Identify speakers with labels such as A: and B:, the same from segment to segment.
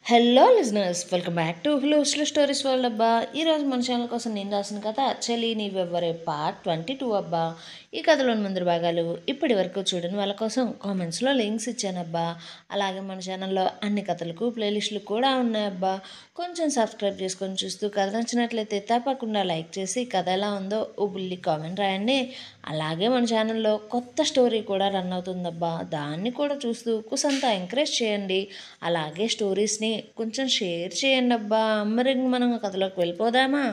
A: Hello listeners, welcome back to హులుస్లో stories world అబ్బా. ఈరోజు మన ఛానల్ కోసం నేను రాసిన కథ చెలి నీవెవ్వరే పార్ట్ 22 అబ్బా. ఈ కథలోని ముందు భాగాలు ఇప్పటి వరకు చూడని వాళ్ళ కోసం కామెంట్స్లో లింక్స్ ఇచ్చానబ్బా. అలాగే మన ఛానల్లో అన్ని కథలకు ప్లేలిస్టులు కూడా ఉన్నాయబ్బా. కొంచెం సబ్స్క్రైబ్ చేసుకొని చూస్తూ కథ నచ్చినట్లయితే తప్పకుండా లైక్ చేసి కథ ఎలా ఉందో ఓ బుల్లి కామెంట్ రాయండి. అలాగే మన ఛానల్లో కొత్త స్టోరీ కూడా రన్ అవుతుందబ్బా, దాన్ని కూడా చూస్తూ కుసంతా ఎంకరేజ్ చేయండి. అలాగే స్టోరీస్ని కొంచెం షేర్ చేయండి అబ్బా. మరి మనం కథలోకి వెళ్ళిపోదామా?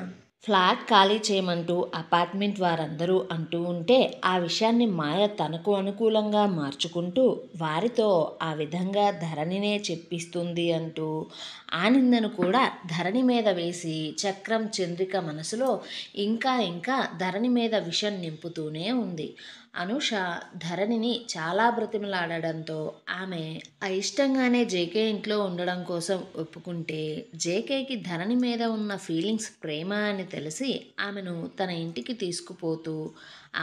A: ఫ్లాట్ ఖాళీ చేయమంటూ అపార్ట్మెంట్ వారందరూ అంటూ ఉంటే ఆ విషయాన్ని మాయ తనకు అనుకూలంగా మార్చుకుంటూ వారితో ఆ విధంగా ధరణినే చెప్పిస్తుంది అంటూ ఆ నిందను కూడా ధరణి మీద వేసి చక్రం చంద్రిక మనసులో ఇంకా ఇంకా ధరణి మీద విషం నింపుతూనే ఉంది. అనూష ధరణిని చాలా బ్రతిమలాడడంతో ఆమె అయిష్టంగానే జేకే ఇంట్లో ఉండడం కోసం ఒప్పుకుంటే జేకేకి ధరణి మీద ఉన్న ఫీలింగ్స్ ప్రేమ అని తెలిసి ఆమెను తన ఇంటికి తీసుకుపోతూ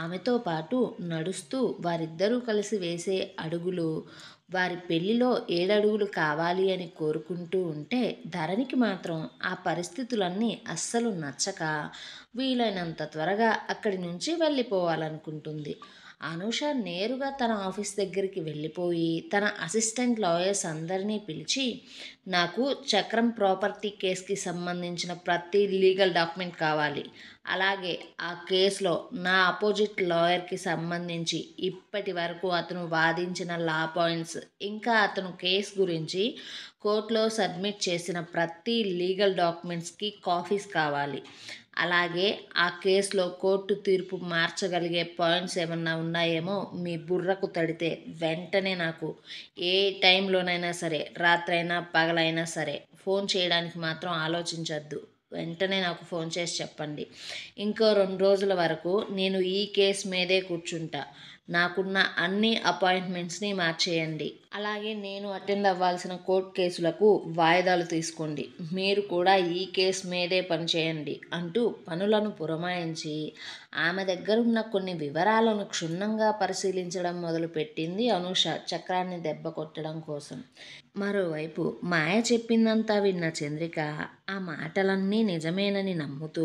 A: ఆమెతో పాటు నడుస్తూ వారిద్దరూ కలిసి వేసే అడుగులు వారి పెళ్లిలో 7 అడుగులు కావాలి అని కోరుకుంటూ ఉంటే ధరణికి మాత్రం ఆ పరిస్థితులన్నీ అస్సలు నచ్చక వీలైనంత త్వరగా అక్కడి నుంచి వెళ్ళిపోవాలనుకుంటుంది. అనూష నేరుగా తన ఆఫీస్ దగ్గరికి వెళ్ళిపోయి తన అసిస్టెంట్ లాయర్స్ అందరినీ పిలిచి, నాకు చక్రం ప్రాపర్టీ కేసుకి సంబంధించిన ప్రతి లీగల్ డాక్యుమెంట్ కావాలి. అలాగే ఆ కేసులో నా అపోజిట్ లాయర్కి సంబంధించి ఇప్పటి వరకు అతను వాదించిన లా పాయింట్స్, ఇంకా అతను కేసు గురించి కోర్టులో సబ్మిట్ చేసిన ప్రతి లీగల్ డాక్యుమెంట్స్కి కాపీస్ కావాలి. అలాగే ఆ కేసులో కోర్టు తీర్పు మార్చగలిగే పాయింట్స్ ఏమన్నా ఉన్నాయేమో మీ బుర్రకు తడితే వెంటనే నాకు ఏ టైంలోనైనా సరే, రాత్రైనా పగలైనా సరే ఫోన్ చేయడానికి మాత్రం ఆలోచించద్దు. వెంటనే నాకు ఫోన్ చేసి చెప్పండి. ఇంకో 2 రోజుల వరకు నేను ఈ కేసు మీదే కూర్చుంటా. నాకున్న అన్ని అపాయింట్మెంట్స్ని మార్చేయండి. అలాగే నేను అటెండ్ అవ్వాల్సిన కోర్టు కేసులకు వాయిదాలు తీసుకోండి. మీరు కూడా ఈ కేసు మీదే పనిచేయండి అంటూ పనులను పురమాయించి ఆమె దగ్గరున్న కొన్ని వివరాలను క్షుణ్ణంగా పరిశీలించడం మొదలుపెట్టింది అనూష చక్రాన్ని దెబ్బ కొట్టడం కోసం. మరోవైపు మాయ చెప్పిందంతా విన్న చంద్రిక ఆ మాటలన్నీ నిజమేనని నమ్ముతూ,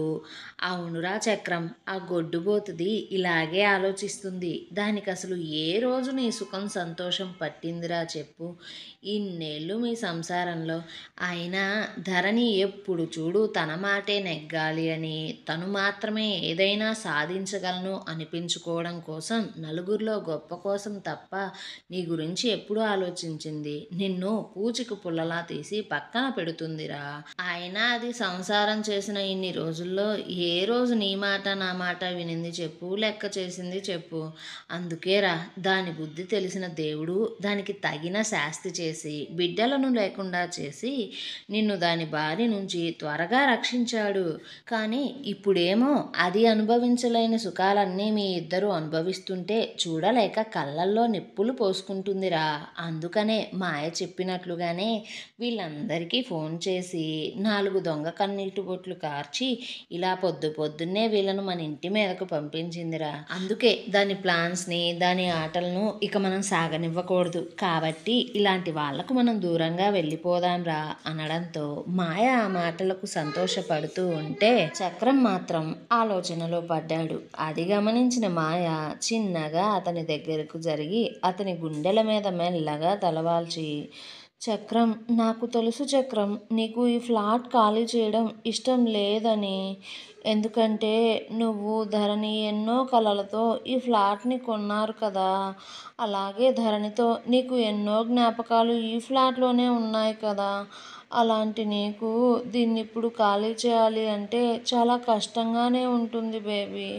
A: అవునురా చక్రం, ఆ గొడ్డుబోతుది ఇలాగే ఆలోచిస్తుంది. దానికి అసలు ఏ రోజు నీ సుఖం సంతోషం పట్టిందిరా చెప్పు. ఇన్నేళ్ళు మీ సంసారంలో అయినా ధరణి ఎప్పుడు చూడు తన మాటే నెగ్గాలి అని, తను మాత్రమే ఏదైనా సాధించగలను అనిపించుకోవడం కోసం, నలుగురిలో గొప్ప కోసం తప్ప నీ గురించి ఎప్పుడు ఆలోచించింది? నిన్ను పూచిక పుల్లలా తీసి పక్కన పెడుతుందిరా. అయినా అది సంసారం చేసిన ఇన్ని రోజుల్లో ఏ రోజు నీ మాట నా మాట వినింది చెప్పు, లెక్క చేసింది చెప్పు. అందుకేరా దాని బుద్ధి తెలిసిన దేవుడు దానికి తగిన శాస్తి చేసి బిడ్డలను లేకుండా చేసి నిన్ను దాని బారి నుంచి త్వరగా రక్షించాడు. కానీ ఇప్పుడేమో అది అనుభవించలేని సుఖాలన్నీ మీ ఇద్దరు అనుభవిస్తుంటే చూడలేక కళ్ళల్లో నిప్పులు పోసుకుంటుందిరా. అందుకనే మాయ చెప్పినట్లుగానే వీళ్ళందరికీ ఫోన్ చేసి 4 దొంగ కన్నీటి బొట్లు కార్చి ఇలా పొద్దున్నే వీళ్ళను మన ఇంటి మీదకు పంపించిందిరా. అందుకే దాని ప్లాన్స్ని, దాని ఆటలను ఇక మనం సాగనివ్వకూడదు. కాబట్టి ఇలాంటి వాళ్లకు మనం దూరంగా వెళ్ళిపోదాంరా అనడంతో మాయ ఆ మాటలకు సంతోషపడుతూ ఉంటే చక్రం మాత్రం ఆలోచనలో పడ్డాడు. అది గమనించిన మాయ చిన్నగా అతని దగ్గరకు జరిగి అతని గుండెల మీద మెల్లగా తలవాల్చి, చక్రం, నాకు తెలుసు చక్రం, నీకు ఈ ఫ్లాట్ ఖాళీ చేయడం ఇష్టం లేదని. ఎందుకంటే నువ్వు ధరణి ఎన్నో కలలతో ఈ ఫ్లాట్ని కొన్నారు కదా. అలాగే ధరణితో నీకు ఎన్నో జ్ఞాపకాలు ఈ ఫ్లాట్లోనే ఉన్నాయి కదా. అలాంటి నీకు దీన్ని ఇప్పుడు ఖాళీ చేయాలి అంటే చాలా కష్టంగానే ఉంటుంది బేబీ.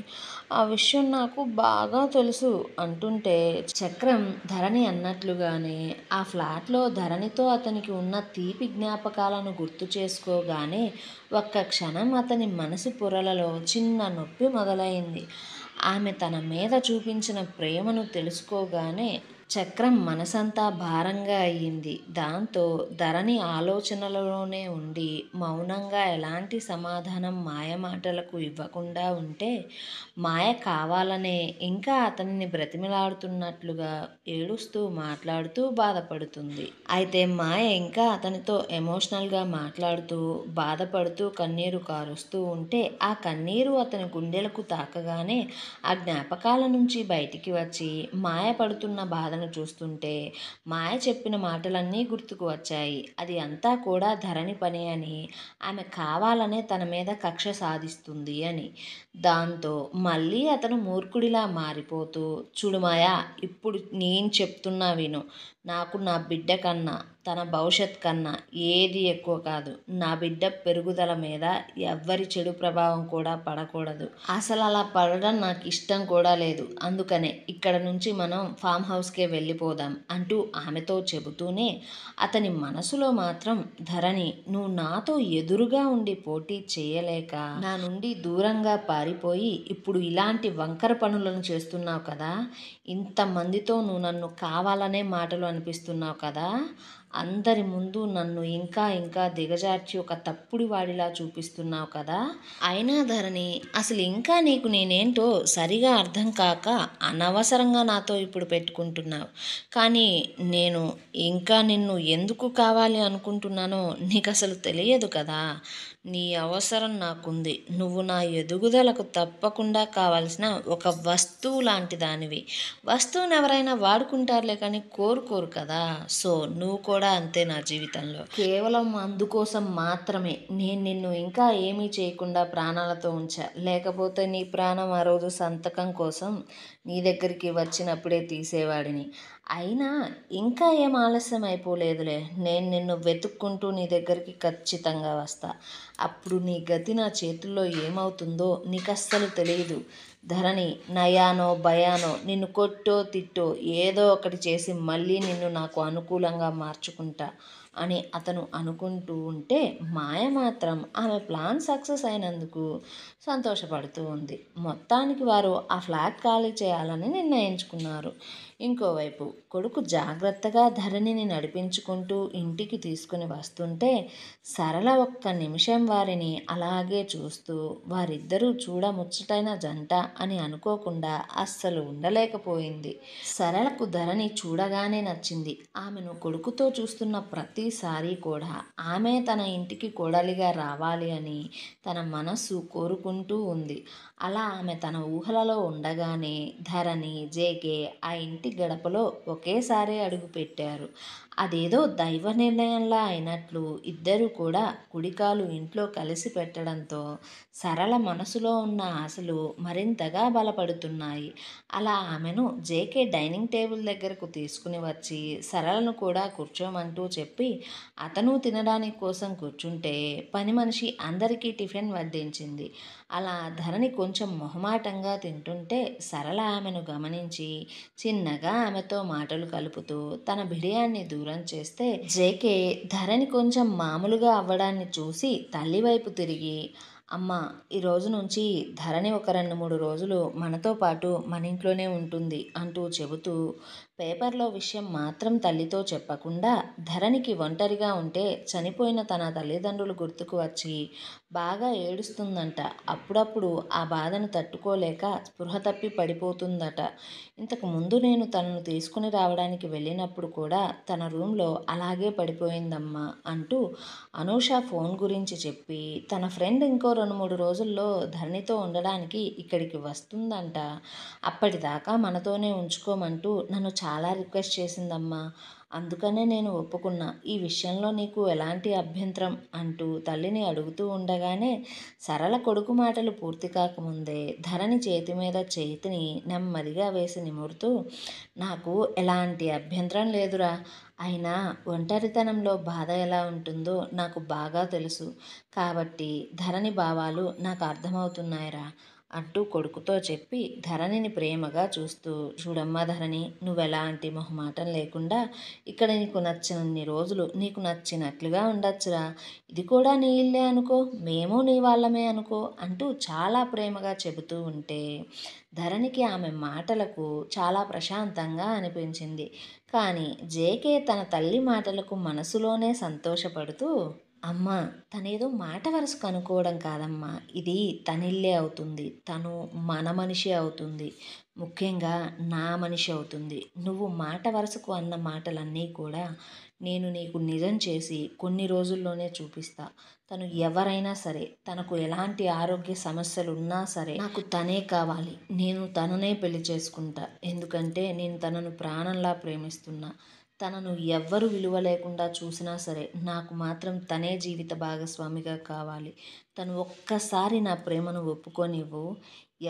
A: ఆ విషయం నాకు బాగా తెలుసు అంటుంటే చక్రం ధరణి అన్నట్లుగానే ఆ ఫ్లాట్లో ధరణితో అతనికి ఉన్న తీపి జ్ఞాపకాలను గుర్తు చేసుకోగానే ఒక్క క్షణం అతని మనసు పొరలలో చిన్న నొప్పి మొదలైంది. ఆమె తన మీద చూపించిన ప్రేమను తెలుసుకోగానే చక్రం మనసంతా భారంగా అయ్యింది. దాంతో ధరణి ఆలోచనలలోనే ఉండి మౌనంగా ఎలాంటి సమాధానం మాయమాటలకు ఇవ్వకుండా ఉంటే, మాయ కావాలనే ఇంకా అతనిని బ్రతిమిలాడుతున్నట్లుగా ఏడుస్తూ మాట్లాడుతూ బాధపడుతుంది. అయితే మాయ ఇంకా అతనితో ఎమోషనల్గా మాట్లాడుతూ బాధపడుతూ కన్నీరు కారుస్తూ ఉంటే, ఆ కన్నీరు అతని గుండెలకు తాకగానే ఆ జ్ఞాపకాల నుంచి బయటికి వచ్చి మాయ పడుతున్న బాధను చూస్తుంటే మాయ చెప్పిన మాటలన్నీ గుర్తుకు వచ్చాయి. అది అంతా కూడా ధరణి పని అని, ఆమె కావాలనే తన మీద కక్ష సాధిస్తుంది అని. దాంతో మళ్ళీ అతను మూర్ఖుడిలా మారిపోతూ, చూడు మాయా, ఇప్పుడు నేను చెప్తున్నా విను. నాకు నా బిడ్డ కన్నా, తన భవిష్యత్ కన్నా ఏది ఎక్కువ కాదు. నా బిడ్డ పెరుగుదల మీద ఎవ్వరి చెడు ప్రభావం కూడా పడకూడదు. అసలు అలా పడడం నాకు ఇష్టం కూడా లేదు. అందుకనే ఇక్కడ నుంచి మనం ఫామ్ హౌస్కే వెళ్ళిపోదాం అంటూ ఆమెతో చెబుతూనే, అతని మనసులో మాత్రం ధరణి, నువ్వు నాతో ఎదురుగా ఉండి పోటీ చేయలేక నా నుండి దూరంగా పారిపోయి ఇప్పుడు ఇలాంటి వంకర పనులను చేస్తున్నావు కదా, ఇంతమందితో నువ్వు నన్ను కావాలనే మాటలు అనిపిస్తున్నావు కదా, అందరి ముందు నన్ను ఇంకా ఇంకా దిగజార్చి ఒక తప్పుడు వాడిలా చూపిస్తున్నావు కదా. అయినా ధరణి, అసలు ఇంకా నీకు నేనేంటో సరిగా అర్థం కాక అనవసరంగా నాతో ఇప్పుడు పెట్టుకుంటున్నావు. కానీ నేను ఇంకా నిన్ను ఎందుకు కావాలి అనుకుంటున్నానో నీకు అసలు తెలియదు కదా. నీ అవసరం నాకుంది. నువ్వు నా ఎదుగుదలకు తప్పకుండా కావాల్సిన ఒక వస్తువు లాంటి దానివి. వస్తువుని ఎవరైనా వాడుకుంటారులే కానీ కోరుకోరు కదా. సో నువ్వు కూడా అంతే నా జీవితంలో. కేవలం అందుకోసం మాత్రమే నేను నిన్ను ఇంకా ఏమీ చేయకుండా ప్రాణాలతో ఉంచా. లేకపోతే నీ ప్రాణం ఆ రోజు సంతకం కోసం నీ దగ్గరికి వచ్చినప్పుడే తీసేవాడిని. అయినా ఇంకా ఏం ఆలస్యం అయిపోలేదులే. నేను నిన్ను వెతుక్కుంటూ నీ దగ్గరికి ఖచ్చితంగా వస్తా. అప్పుడు నీ గతి నా చేతుల్లో ఏమవుతుందో నీకు అస్సలు తెలియదు. ధరణి, నయానో భయానో నిన్ను కొట్టో తిట్టో ఏదో ఒకటి చేసి మళ్ళీ నిన్ను నాకు అనుకూలంగా మార్చుకుంటా అని అతను అనుకుంటూ ఉంటే, మాయ మాత్రం ఆమె ప్లాన్ సక్సెస్ అయినందుకు సంతోషపడుతూ ఉంది. మొత్తానికి వారు ఆ ఫ్లాట్ ఖాళీ చేయాలని నిర్ణయించుకున్నారు. ఇంకోవైపు కొడుకు జాగ్రత్తగా ధరణిని నడిపించుకుంటూ ఇంటికి తీసుకుని వస్తుంటే, సరళ ఒక్క నిమిషం వారిని అలాగే చూస్తూ వారిద్దరూ చూడముచ్చటైన జంట అని అనుకోకుండా అస్సలు ఉండలేకపోయింది. సరళకు ధరణి చూడగానే నచ్చింది. ఆమెను కొడుకుతో చూస్తున్న ప్రతిసారి కూడా ఆమె తన ఇంటికి కోడలిగా రావాలి అని తన మనస్సు కోరుకుంటూ ఉంది. అలా ఆమె తన ఊహలలో ఉండగానే ధరణి, జేకే ఆ ఇంటి గడపలో ఒకేసారి అడుగుపెట్టారు. అదేదో దైవ నిర్ణయంలా అయినట్లు ఇద్దరూ కూడా కుడికాలు ఇంట్లో కలిసి పెట్టడంతో సరళ మనసులో ఉన్న ఆశలు మరింతగా బలపడుతున్నాయి. అలా ఆమెను జేకే డైనింగ్ టేబుల్ దగ్గరకు తీసుకుని వచ్చి సరళను కూడా కూర్చోమంటూ చెప్పి అతను తినడానికి కోసం కూర్చుంటే పని మనిషి అందరికీ టిఫిన్ వడ్డించింది. అలా ధరణి కొంచెం మొహమాటంగా తింటుంటే సరళ ఆమెను గమనించి చిన్నగా ఆమెతో మాటలు కలుపుతూ తన బిడియాన్ని దూరం చేస్తే, జేకే ధరణి కొంచెం మామూలుగా అవ్వడాన్ని చూసి తల్లి వైపు తిరిగి, అమ్మ, ఈ రోజు నుంచి ధరణి ఒక 2-3 రోజులు మనతో పాటు మన ఇంట్లోనే ఉంటుంది అంటూ చెబుతూ పేపర్లో విషయం మాత్రం తల్లితో చెప్పకుండా, ధరణికి ఒంటరిగా ఉంటే చనిపోయిన తన తల్లిదండ్రులు గుర్తుకు వచ్చి బాగా ఏడుస్తుందంట. అప్పుడప్పుడు ఆ బాధను తట్టుకోలేక స్పృహ తప్పి పడిపోతుందట. ఇంతకు ముందు నేను తనను తీసుకుని రావడానికి వెళ్ళినప్పుడు కూడా తన రూమ్లో అలాగే పడిపోయిందమ్మా అంటూ అనూష ఫోన్ గురించి చెప్పి, తన ఫ్రెండ్ ఇంకో 2-3 రోజుల్లో ధరణితో ఉండడానికి ఇక్కడికి వస్తుందంట. అప్పటిదాకా మనతోనే ఉంచుకోమంటూ నన్ను చాలా రిక్వెస్ట్ చేసిందమ్మా. అందుకనే నేను ఒప్పుకున్నా. ఈ విషయంలో నీకు ఎలాంటి అభ్యంతరం అంటూ తల్లిని అడుగుతూ ఉండగానే సరళ కొడుకు మాటలు పూర్తి కాకముందే ధరణి చేతి మీద చేతిని నెమ్మదిగా వేసి నిమురుతూ, నాకు ఎలాంటి అభ్యంతరం లేదురా. అయినా ఒంటరితనంలో బాధ ఎలా ఉంటుందో నాకు బాగా తెలుసు. కాబట్టి ధరణి భావాలు నాకు అర్థమవుతున్నాయిరా. అంటూ కొడుకుతో చెప్పి ధరణిని ప్రేమగా చూస్తూ, చూడమ్మా ధరణి, నువ్వెలాంటి మొహమాటం లేకుండా ఇక్కడ నీకు నచ్చినన్ని రోజులు నీకు నచ్చినట్లుగా ఉండొచ్చురా. ఇది కూడా నీ ఇల్లే అనుకో, మేము నీ వాళ్ళమే అనుకో అంటూ చాలా ప్రేమగా చెబుతూ ఉంటే ధరణికి ఆమె మాటలకు చాలా ప్రశాంతంగా అనిపించింది. కానీ జేకే తన తల్లి మాటలకు మనసులోనే సంతోషపడుతూ, అమ్మా, తనేదో మాట వరుసకు అనుకోవడం కాదమ్మా, ఇది తనిల్లే అవుతుంది, తను మన మనిషి అవుతుంది, ముఖ్యంగా నా మనిషి అవుతుంది. నువ్వు మాట వరుసకు అన్న మాటలన్నీ కూడా నేను నీకు నిజం చేసి కొన్ని రోజుల్లోనే చూపిస్తా. తను ఎవరైనా సరే, తనకు ఎలాంటి ఆరోగ్య సమస్యలు ఉన్నా సరే, నాకు తనే కావాలి, నేను తననే పెళ్లి చేసుకుంటా. ఎందుకంటే నేను తనను ప్రాణంలా ప్రేమిస్తున్నా. తనను ఎవ్వరు విలువ లేకుండా చూసినా సరే, నాకు మాత్రం తనే జీవిత భాగస్వామిగా కావాలి. తను ఒక్కసారి నా ప్రేమను ఒప్పుకోనివ్వు.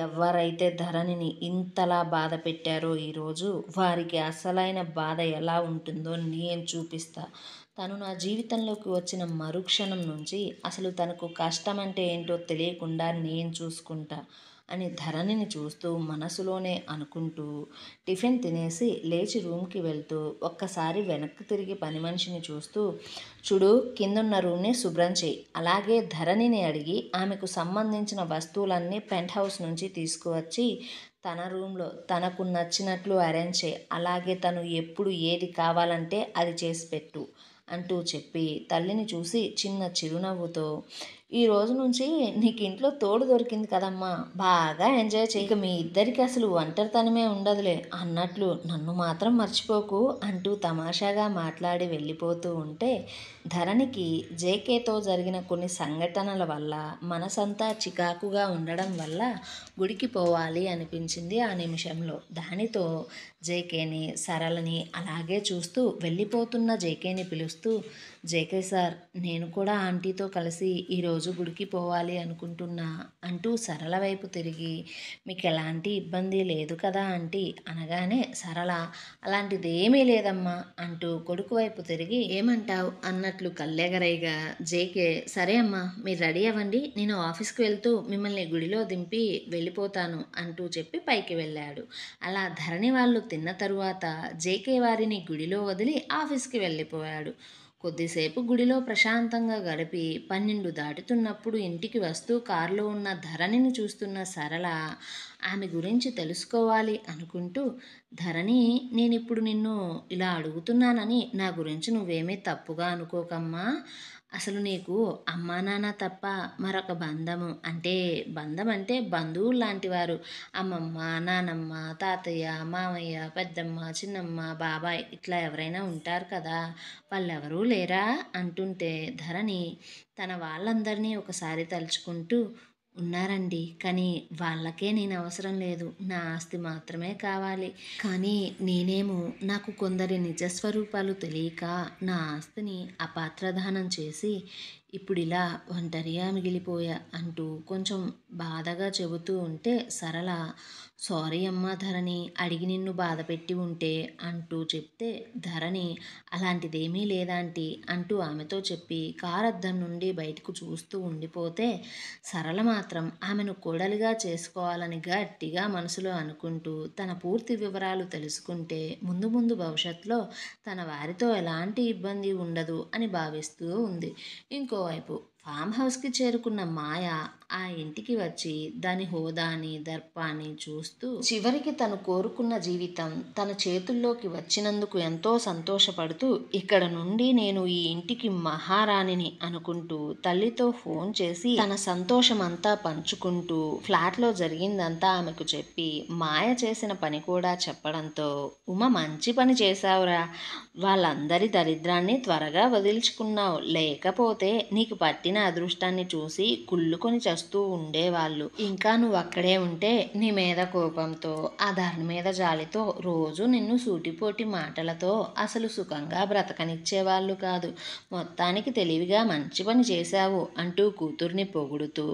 A: ఎవరైతే ధరణిని ఇంతలా బాధ పెట్టారో ఈరోజు, వారికి అసలైన బాధ ఎలా ఉంటుందో నేను చూపిస్తా. తను నా జీవితంలోకి వచ్చిన మరుక్షణం నుంచి అసలు తనకు కష్టం అంటే ఏంటో తెలియకుండా నేను చూసుకుంటా అని ధరణిని చూస్తూ మనసులోనే అనుకుంటూ టిఫిన్ తినేసి లేచి రూమ్కి వెళ్తూ ఒక్కసారి వెనక్కి తిరిగి పని మనిషిని చూస్తూ, చూడు, కిందున్న రూమ్ని శుభ్రం చేయి, అలాగే ధరణిని అడిగి ఆమెకు సంబంధించిన వస్తువులన్నీ పెంట్ హౌస్ నుంచి తీసుకువచ్చి తన రూమ్లో తనకు నచ్చినట్లు అరేంజ్ చేయి, అలాగే తను ఎప్పుడు ఏది కావాలంటే అది చేసి పెట్టు అంటూ చెప్పి తల్లిని చూసి చిన్న చిరునవ్వుతో, ఈ రోజు నుంచి నీకు ఇంట్లో తోడు దొరికింది కదమ్మా, బాగా ఎంజాయ్ చేయి, ఇక మీ ఇద్దరికి అసలు ఒంటరితనమే ఉండదులే అన్నట్లు నన్ను మాత్రం మర్చిపోకు అంటూ తమాషాగా మాట్లాడి వెళ్ళిపోతూ ఉంటే ధరణికి జేకేతో జరిగిన కొన్ని సంఘటనల వల్ల మనసంతా చికాకుగా ఉండడం వల్ల గుడికి పోవాలి అనిపించింది ఆ నిమిషంలో. దానితో జేకేని, సరళని అలాగే చూస్తూ వెళ్ళిపోతున్న జేకేని పిలుస్తూ, జేకే సార్, నేను కూడా ఆంటీతో కలిసి ఈరోజు గుడికి పోవాలి అనుకుంటున్నా అంటూ సరళ వైపు తిరిగి, మీకు ఎలాంటి ఇబ్బంది లేదు కదా ఆంటీ అనగానే సరళ, అలాంటిదేమీ లేదమ్మా అంటూ కొడుకు వైపు తిరిగి, ఏమంటావు అన్నట్లు కళ్ళెగరైగా జేకే, సరే అమ్మా, మీరు రెడీ అవ్వండి, నేను ఆఫీస్కి వెళ్తూ మిమ్మల్ని గుడిలో దింపి వెళ్ళిపోతాను అంటూ చెప్పి పైకి వెళ్ళాడు. అలా ధరణి వాళ్ళు తిన్న తరువాత జేకే వారిని గుడిలో వదిలి ఆఫీస్కి వెళ్ళిపోయాడు. కొద్దిసేపు గుడిలో ప్రశాంతంగా గడిపి 12 దాటుతున్నప్పుడు ఇంటికి వస్తూ కారులో ఉన్న ధరణిని చూస్తున్న సరళ ఆమె గురించి తెలుసుకోవాలి అనుకుంటూ, ధరణి, నేనిప్పుడు నిన్ను ఇలా అడుగుతున్నానని నా గురించి నువ్వేమీ తప్పుగా అనుకోకమ్మా. అసలు నీకు అమ్మా నాన్న తప్ప మరొక బంధం అంటే బంధువులు లాంటివారు, అమ్మమ్మ, నానమ్మ, తాతయ్య, మామయ్య, పెద్దమ్మ, చిన్నమ్మ, బాబాయ్ ఇట్లా ఎవరైనా ఉంటారు కదా, వాళ్ళెవరూ లేరా అంటుంటే ధరణి తన వాళ్ళందరినీ ఒకసారి తలుచుకుంటూ, ఉన్నారండి, కానీ వాళ్ళకే నేను అవసరం లేదు, నా ఆస్తి మాత్రమే కావాలి. కానీ నేనేమో నాకు కొందరి నిజస్వరూపాలు తెలియక నా ఆస్తిని అపాత్రదానం చేసి ఇప్పుడు ఇలా ఒంటరిగా మిగిలిపోయా అంటూ కొంచెం బాధగా చెబుతూ ఉంటే సరళ, సారీ అమ్మా ధరణి, అడిగి నిన్ను బాధ పెట్టి ఉంటే అంటూ చెప్తే ధరణి, అలాంటిదేమీ లేదాంటీ అంటూ ఆమెతో చెప్పి కారద్దం నుండి బయటకు చూస్తూ ఉండిపోతే సరళ మాత్రం ఆమెను కోడలిగా చేసుకోవాలని గట్టిగా మనసులో అనుకుంటూ తన పూర్తి వివరాలు తెలుసుకుంటే ముందు ముందు భవిష్యత్తులో తన వారితో ఎలాంటి ఇబ్బంది ఉండదు అని భావిస్తూ ఉంది. ఇంకోవైపు ఫామ్ హౌస్కి చేరుకున్న మాయ ఆ ఇంటికి వచ్చి దాని హోదాని, దర్పాన్ని చూస్తూ చివరికి తను కోరుకున్న జీవితం తన చేతుల్లోకి వచ్చినందుకు ఎంతో సంతోషపడుతూ, ఇక్కడ నుండి నేను ఈ ఇంటికి మహారాణిని అనుకుంటూ తల్లితో ఫోన్ చేసి తన సంతోషం అంతా పంచుకుంటూ ఫ్లాట్లో జరిగిందంతా ఆమెకు చెప్పి మాయ చేసిన పని కూడా చెప్పడంతో, ఉమ, మంచి పని చేశావురా, వాళ్ళందరి దరిద్రాన్ని త్వరగా వదిల్చుకున్నావు, లేకపోతే నీకు పట్టిన అదృష్టాన్ని చూసి కుళ్ళుకొని చస్తూ ఉండేవాళ్ళు. ఇంకా నువ్వు అక్కడే ఉంటే నీ మీద కోపంతో, ఆ దాని మీద జాలితో రోజు నిన్ను సూటిపోటి మాటలతో అసలు సుఖంగా బ్రతకనిచ్చేవాళ్ళు కాదు. మొత్తానికి తెలివిగా మంచి పని చేశావు అంటూ కూతుర్ని పొగుడుతూ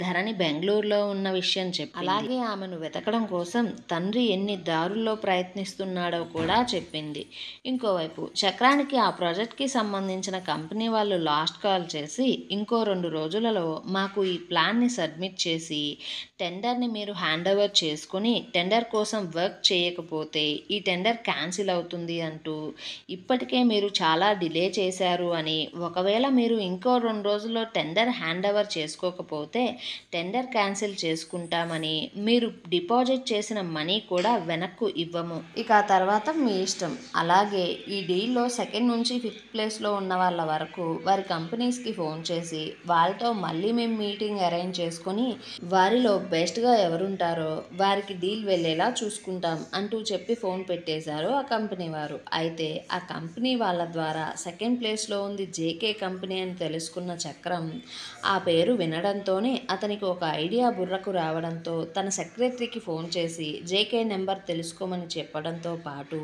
A: ధరణి బెంగళూరులో ఉన్న విషయం చెప్పి, అలాగే ఆమెను వెతకడం కోసం తండ్రి ఎన్ని దారుల్లో ప్రయత్నిస్తున్నాడో కూడా చెప్పింది. ఇంకోవైపు చక్రానికి ఆ ప్రాజెక్ట్కి సంబంధించిన కంపెనీ వాళ్ళు లాస్ట్ కాల్ చేసి ఇంకో 2 రోజులలో మాకు ఈ ప్లాన్‌ని సబ్మిట్ చేసి టెండర్‌ని మీరు హ్యాండ్ ఓవర్ చేసుకొని టెండర్ కోసం వర్క్ చేయకపోతే ఈ టెండర్ క్యాన్సిల్ అవుతుంది అంటూ ఇప్పటికే మీరు చాలా డిలే చేశారు అని, ఒకవేళ మీరు ఇంకో 2 రోజుల్లో టెండర్ హ్యాండ్ ఓవర్ చేసుకోకపోతే టెండర్ క్యాన్సిల్ చేసుకుంటామని, మీరు డిపాజిట్ చేసిన మనీ కూడా వెనక్కు ఇవ్వము. ఇక ఆ తర్వాత మీ ఇష్టం. అలాగే ఈ డీల్‌లో సెకండ్ నుంచి ఫిఫ్త్ ప్లేస్‌లో ఉన్న వాళ్ళ వరకు వారి కంపెనీస్‌కి ఫోన్ చేసి వాళ్ళతో మళ్ళీ మేము మీటింగ్ అరేంజ్ చేసుకొని వారిలో బెస్ట్‌గా ఎవరుంటారో వారికి డీల్ వెళ్ళేలా చూసుకుంటాం అంటూ చెప్పి ఫోన్ పెట్టేశారు ఆ కంపెనీ వారు. అయితే ఆ కంపెనీ వాళ్ళ ద్వారా సెకండ్ ప్లేస్‌లో ఉంది జేకే కంపెనీ అని తెలుసుకున్న చక్రం ఆ పేరు వినడంతోనే అతనికి ఒక ఐడియా బుర్రకు రావడంతో తన సెక్రటరీకి ఫోన్ చేసి జేకే నెంబర్ తెలుసుకోమని చెప్పడంతో పాటు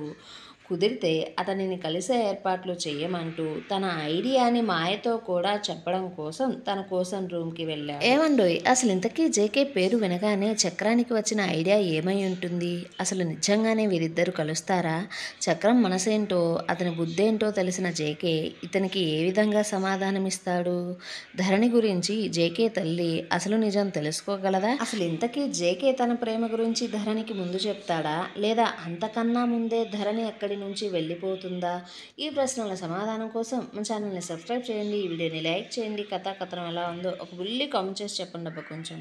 A: కుదిరితే అతనిని కలిసే ఏర్పాట్లు చేయమంటూ తన ఐడియాని మాయతో కూడా చెప్పడం కోసం తన కోసం రూమ్‌కి వెళ్ళాడు. ఏవండోయ్! అసలు ఇంతకీ జేకే పేరు వినగానే చక్రానికి వచ్చిన ఐడియా ఏమై ఉంటుంది? అసలు నిజంగానే వీరిద్దరూ కలుస్తారా? చక్రం మనసేంటో, అతని బుద్ధేంటో తెలిసిన జేకే ఇతనికి ఏ విధంగా సమాధానమిస్తాడు? ధరణి గురించి జేకే తల్లి అసలు నిజం తెలుసుకోగలదా? అసలు ఇంతకీ జేకే తన ప్రేమ గురించి ధరణికి ముందు చెప్తాడా? లేదా అంతకన్నా ముందే ధరణి అక్కడి నుంచి వెళ్ళిపోతుందా? ఈ ప్రశ్నల సమాధానం కోసం మన ఛానల్‌ని సబ్స్క్రైబ్ చేయండి. ఈ వీడియోని లైక్ చేయండి. కథాకథనం ఎలా ఉందో ఒక బుల్లి కామెంట్ చేసి చెప్పండబ్బా కొంచెం.